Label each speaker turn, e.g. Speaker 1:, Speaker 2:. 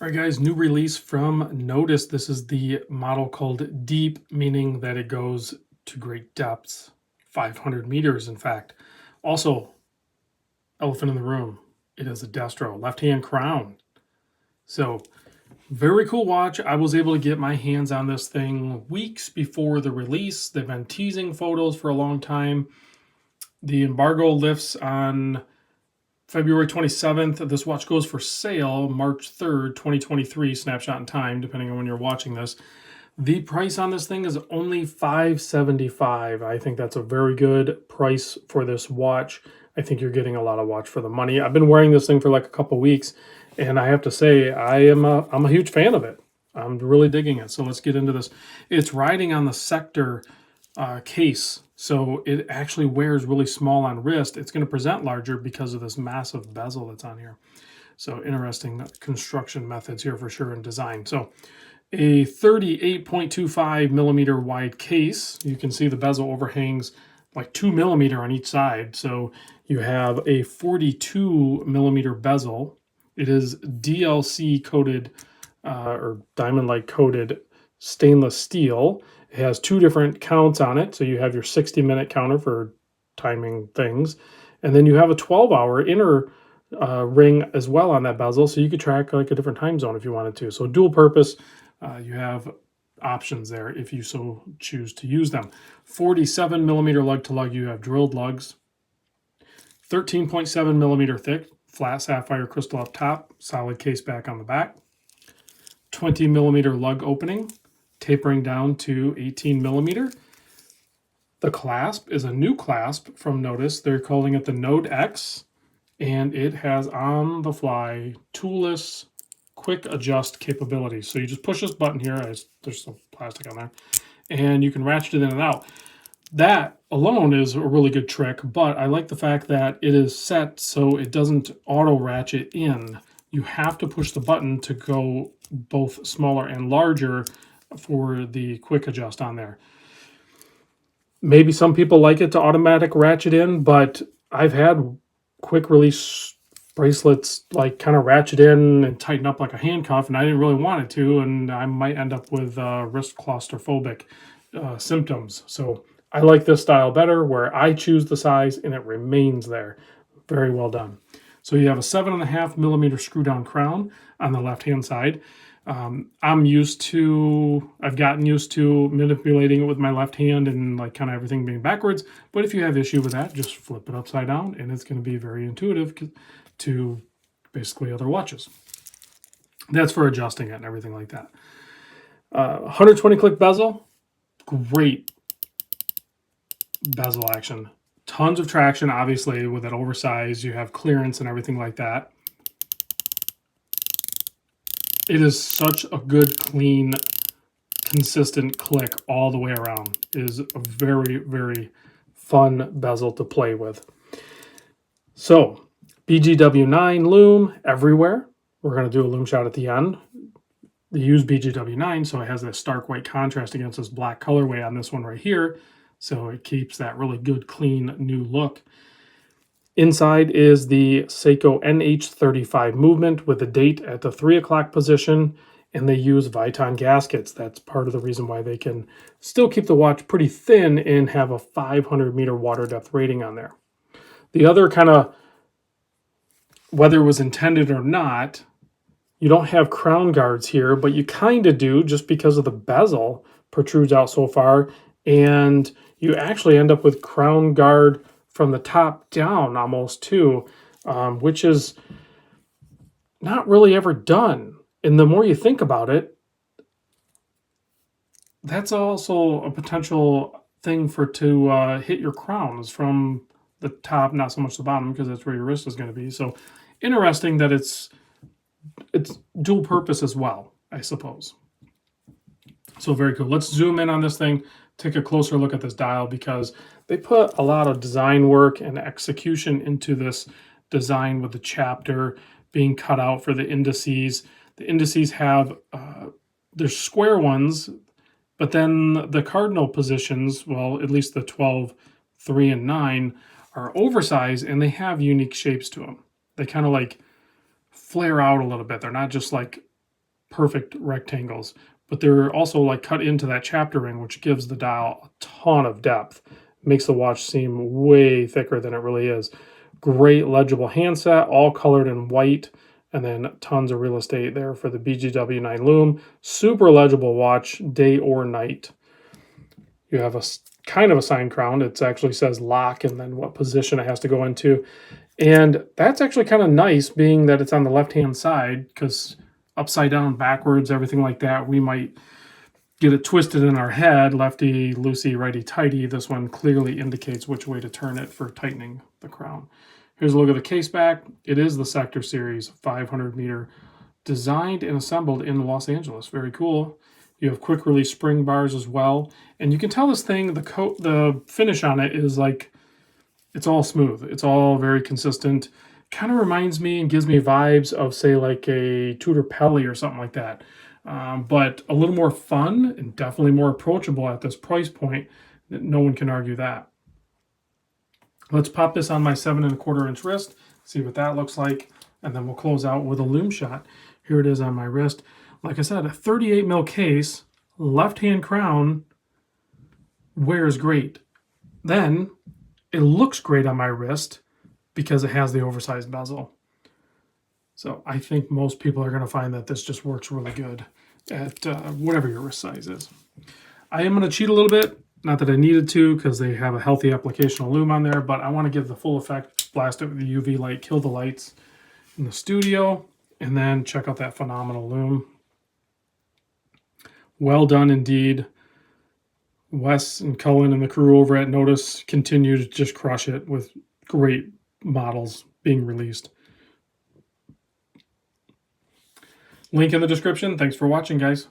Speaker 1: All right, guys, new release from Nodus. This is the model called Deep, meaning that it goes to great depths, 500 meters, in fact. Also, elephant in the room, it is a Destro, left-hand crown. So, very cool watch. I was able to get my hands on this thing weeks before the release. They've been teasing photos for a long time. The embargo lifts on February 27th. This watch goes for sale March 3rd, 2023, snapshot in time, depending on when you're watching this. The price on this thing is only $575. I think that's a very good price for this watch. I think you're getting a lot of watch for the money. I've been wearing this thing for like a couple weeks, and I have to say I'm a huge fan of it. I'm really digging it. So let's get into this. It's riding on the Sector case, so it actually wears really small on wrist. It's going to present larger because of this massive bezel that's on here. So interesting construction methods here for sure in design. So a 38.25 millimeter wide case. You can see the bezel overhangs like 2 millimeter on each side. So you have a 42 millimeter bezel. It is DLC coated or diamond-like coated stainless steel. It has two different counts on it. So you have your 60-minute counter for timing things. And then you have a 12-hour inner ring as well on that bezel. So you could track like a different time zone if you wanted to. So dual purpose, you have options there if you so choose to use them. 47 millimeter lug to lug, you have drilled lugs. 13.7 millimeter thick, flat sapphire crystal up top, solid case back on the back. 20 millimeter lug opening, tapering down to 18 millimeter. The clasp is a new clasp from Nodus. They're calling it the Node X, and it has on the fly toolless quick adjust capabilities. So you just push this button here. There's some plastic on there, and you can ratchet it in and out. That alone is a really good trick, but I like the fact that it is set so it doesn't auto ratchet in. You have to push the button to go both smaller and larger for the quick adjust on there. Maybe some people like it to automatic ratchet in, but I've had quick release bracelets like kind of ratchet in and tighten up like a handcuff, and I didn't really want it to, and I might end up with wrist claustrophobic symptoms. So I like this style better, where I choose the size and it remains there. Very well done. So you have a 7.5 millimeter screw down crown on the left hand side. I've gotten used to manipulating it with my left hand and like kind of everything being backwards. But if you have issue with that, just flip it upside down and it's going to be very intuitive to basically other watches. That's for adjusting it and everything like that. 120 click bezel, great bezel action. Tons of traction, obviously, with that oversized. You have clearance and everything like that. It is such a good, clean, consistent click all the way around. It is a very, very fun bezel to play with. So, BGW9 lume everywhere. We're going to do a lume shot at the end. They use BGW9, so it has that stark white contrast against this black colorway on this one right here. So it keeps that really good, clean, new look. Inside is the Seiko NH35 movement with the date at the 3 o'clock position, and they use Viton gaskets. That's part of the reason why they can still keep the watch pretty thin and have a 500 meter water depth rating on there. The other kind of, whether it was intended or not, you don't have crown guards here, but you kind of do just because of the bezel protrudes out so far, and you actually end up with crown guard from the top down almost too, which is not really ever done. And the more you think about it, that's also a potential thing to hit your crowns from the top, not so much the bottom, because that's where your wrist is going to be. So interesting that it's dual purpose as well, I suppose. So very cool. Let's zoom in on this thing, take a closer look at this dial, because they put a lot of design work and execution into this design with the chapter being cut out for the indices. The indices have, there's square ones, but then the cardinal positions, well, at least the 12, 3, and 9, are oversized, and they have unique shapes to them. They kind of like flare out a little bit. They're not just like perfect rectangles. But they're also like cut into that chapter ring, which gives the dial a ton of depth. Makes the watch seem way thicker than it really is. Great legible handset, all colored in white, and then tons of real estate there for the BGW9 lume. Super legible watch, day or night. You have a kind of a sign crown. It actually says lock and then what position it has to go into. And that's actually kind of nice, being that it's on the left-hand side, because upside down, backwards, everything like that, we might get it twisted in our head, lefty, loosey, righty, tighty. This one clearly indicates which way to turn it for tightening the crown. Here's a look at the case back. It is the Sector Series 500 meter, designed and assembled in Los Angeles. Very cool. You have quick release spring bars as well. And you can tell this thing, the finish on it is like, it's all smooth. It's all very consistent. Kind of reminds me and gives me vibes of, say, like a Tudor Pelly or something like that. But a little more fun and definitely more approachable at this price point. No one can argue that. Let's pop this on my 7 1/4 inch wrist, see what that looks like, and then we'll close out with a lume shot. Here it is on my wrist. Like I said, a 38 mil case, left-hand crown, wears great. Then it looks great on my wrist because it has the oversized bezel. So I think most people are going to find that this just works really good at whatever your wrist size is. I am going to cheat a little bit. Not that I needed to, because they have a healthy application of lume on there, but I want to give the full effect, blast it with the UV light, kill the lights in the studio, and then check out that phenomenal lume. Well done indeed. Wes and Cullen and the crew over at Nodus continue to just crush it with great models being released. Link in the description. Thanks for watching, guys.